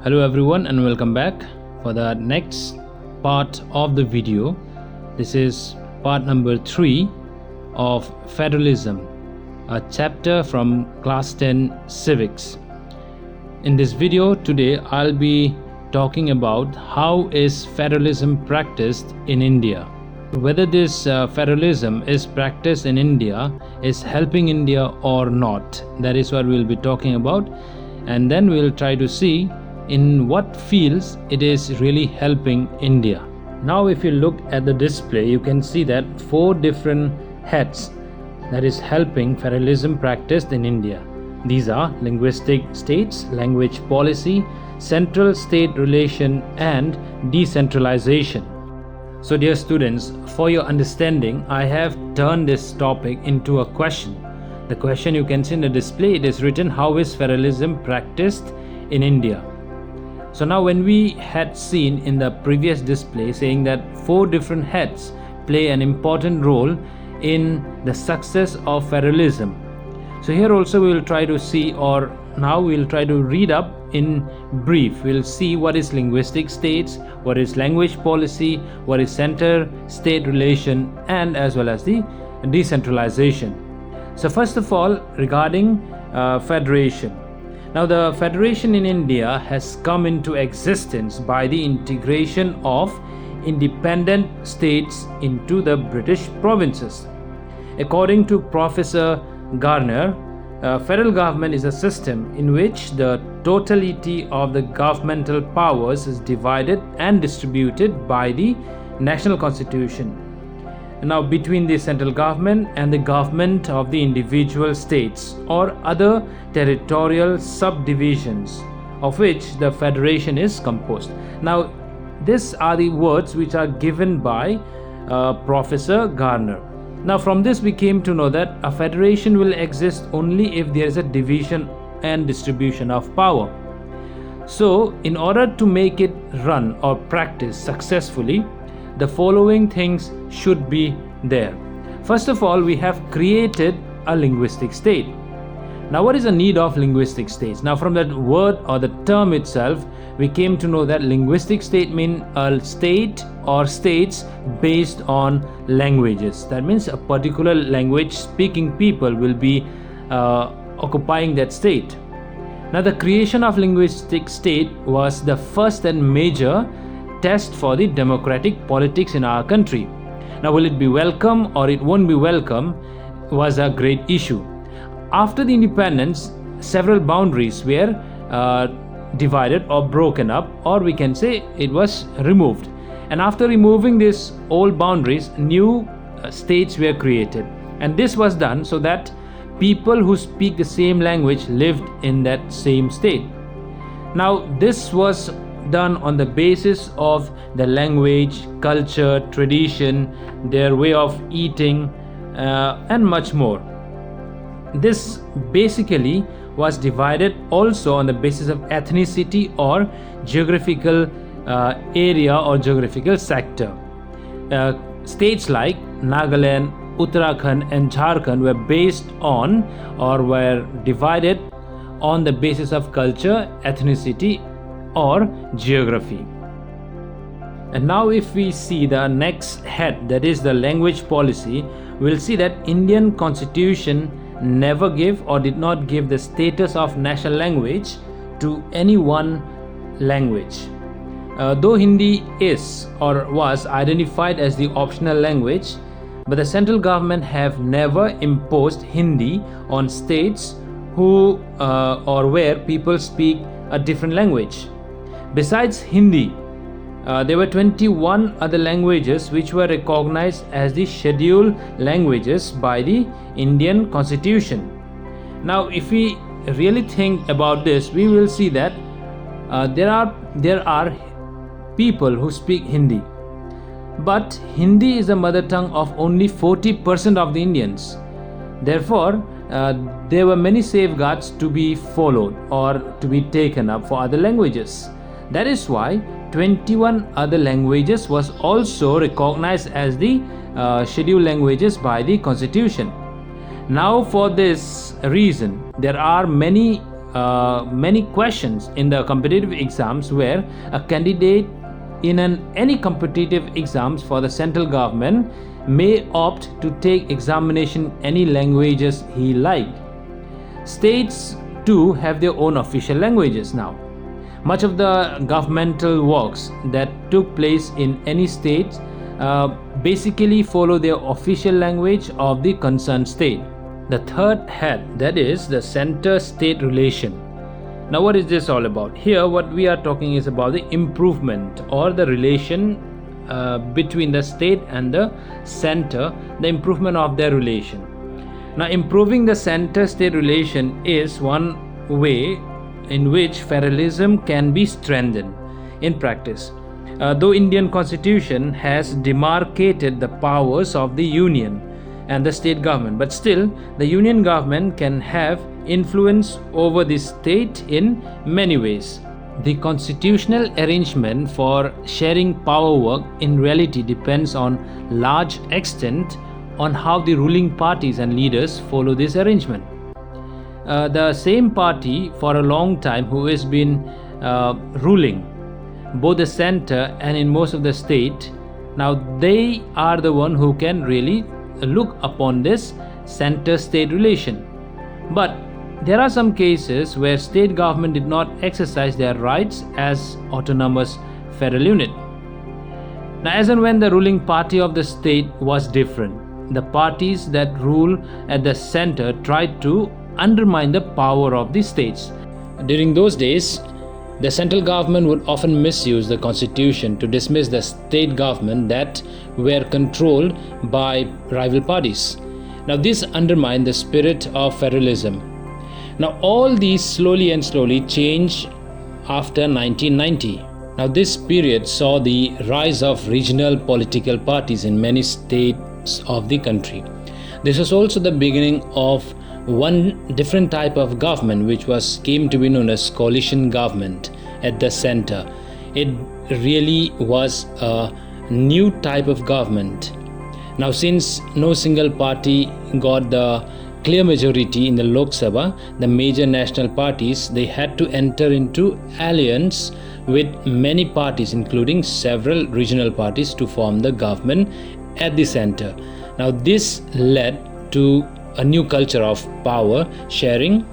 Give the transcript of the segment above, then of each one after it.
Hello everyone and welcome back for the next part of the video. This is part number 3 of Federalism, a chapter from class 10 civics. In this video today I'll be talking about how is federalism practiced in India. Whether this federalism is practiced in India is helping India or not. That is what we'll be talking about, and then we'll try to see in what fields it is really helping India. Now if you look at the display, you can see that 4 different heads that is helping federalism practiced in India. These are linguistic states, language policy, central state relation, and decentralization. So dear students, for your understanding, I have turned this topic into a question. The question you can see in the display, it is written, how is federalism practiced in India? So now when we had seen in the previous display saying that 4 different heads play an important role in the success of federalism. So here also we will try to see, or now we will try to read up in brief. We will see what is linguistic states, what is language policy, what is center state relation, and as well as the decentralization. So first of all, regarding federation. Now the federation in India has come into existence by the integration of independent states into the British provinces. According to Professor Garner, federal government is a system in which the totality of the governmental powers is divided and distributed by the national constitution. Now between the central government and the government of the individual states or other territorial subdivisions of which the federation is composed. Now these are the words which are given by Professor Garner. Now from this we came to know that a federation will exist only if there is a division and distribution of power. So in order to make it run or practice successfully, the following things should be there. First of all, we have created a linguistic state. Now what is the need of linguistic states? Now from that word or the term itself, we came to know that linguistic state means a state or states based on languages. That means a particular language speaking people will be occupying that state. Now the creation of linguistic state was the first and major test for the democratic politics in our country. Now will it be welcome or it won't be welcome was a great issue. After the independence, several boundaries were divided or broken up, or we can say it was removed. And after removing these old boundaries, new states were created. And this was done so that people who speak the same language lived in that same state. Now this was done on the basis of the language, culture, tradition, their way of eating, and much more. This basically was divided also on the basis of ethnicity or geographical area or geographical sector. States like Nagaland, Uttarakhand and Jharkhand were based on or were divided on the basis of culture, ethnicity or geography. And now if we see the next head, that is the language policy, we'll see that Indian constitution never gave or did not give the status of national language to any one language. Though Hindi is or was identified as the optional language, but the central government have never imposed Hindi on states who or where people speak a different language. Besides Hindi, there were 21 other languages which were recognized as the scheduled languages by the Indian Constitution. Now if we really think about this, we will see that there are people who speak Hindi, but Hindi is the mother tongue of only 40% of the Indians. Therefore there were many safeguards to be followed or to be taken up for other languages. That is why 21 other languages was also recognized as the scheduled languages by the Constitution. Now for this reason, there are many many questions in the competitive exams where a candidate in any competitive exams for the central government may opt to take examination any languages he like. States too have their own official languages now. Much of the governmental works that took place in any state basically follow their official language of the concerned state. The third head, that is the center-state relation. Now what is this all about? Here what we are talking is about the improvement or the relation between the state and the center, the improvement of their relation. Now improving the center-state relation is one way in which federalism can be strengthened in practice. Though Indian Constitution has demarcated the powers of the Union and the state government, but still the Union government can have influence over the state in many ways. The constitutional arrangement for sharing power work in reality depends on large extent on how the ruling parties and leaders follow this arrangement. The same party for a long time who has been ruling both the center and in most of the state, now they are the one who can really look upon this center-state relation. But there are some cases where state government did not exercise their rights as autonomous federal unit. Now as and when the ruling party of the state was different, the parties that rule at the center tried to undermine the power of the states. During those days, the central government would often misuse the constitution to dismiss the state government that were controlled by rival parties. Now this undermined the spirit of federalism. Now all these slowly changed after 1990. Now this period saw the rise of regional political parties in many states of the country. This was also the beginning of one different type of government which came to be known as coalition government at the center. It really was a new type of government. Now since no single party got the clear majority in the Lok Sabha, the major national parties, they had to enter into alliance with many parties including several regional parties to form the government at the center. Now this led to a new culture of power sharing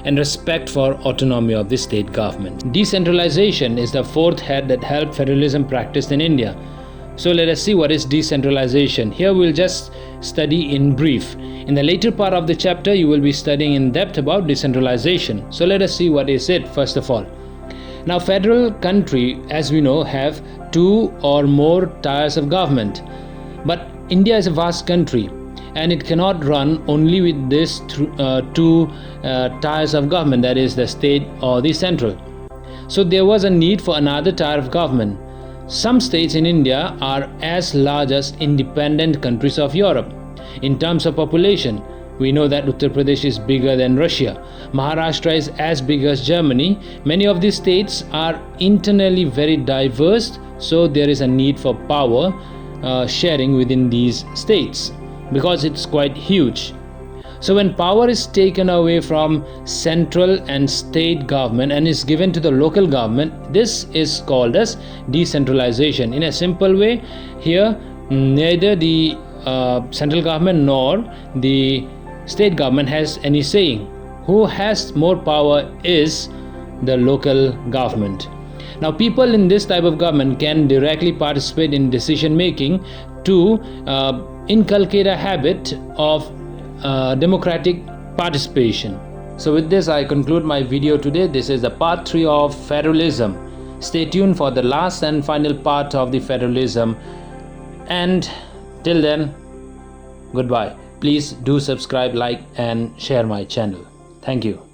and respect for autonomy of the state government. Decentralization is the fourth head that helped federalism practiced in India. So let us see what is decentralization. Here we'll just study in brief. In the later part of the chapter, you will be studying in depth about decentralization. So let us see what is it first of all. Now federal country, as we know, have two or more tiers of government. But India is a vast country, and it cannot run only with these two tiers of government, that is the state or the central. So there was a need for another tier of government. Some states in India are as large as independent countries of Europe. In terms of population, we know that Uttar Pradesh is bigger than Russia. Maharashtra is as big as Germany. Many of these states are internally very diverse, so there is a need for power sharing within these states, because it's quite huge. So when power is taken away from central and state government and is given to the local government, this is called as decentralization. In a simple way, here neither the central government nor the state government has any saying. Who has more power is the local government. Now people in this type of government can directly participate in decision making to inculcate a habit of democratic participation. So with this I conclude my video today. This is the part 3 of federalism. Stay tuned for the last and final part of the federalism, and till then, goodbye. Please do subscribe, like and share my channel. Thank you.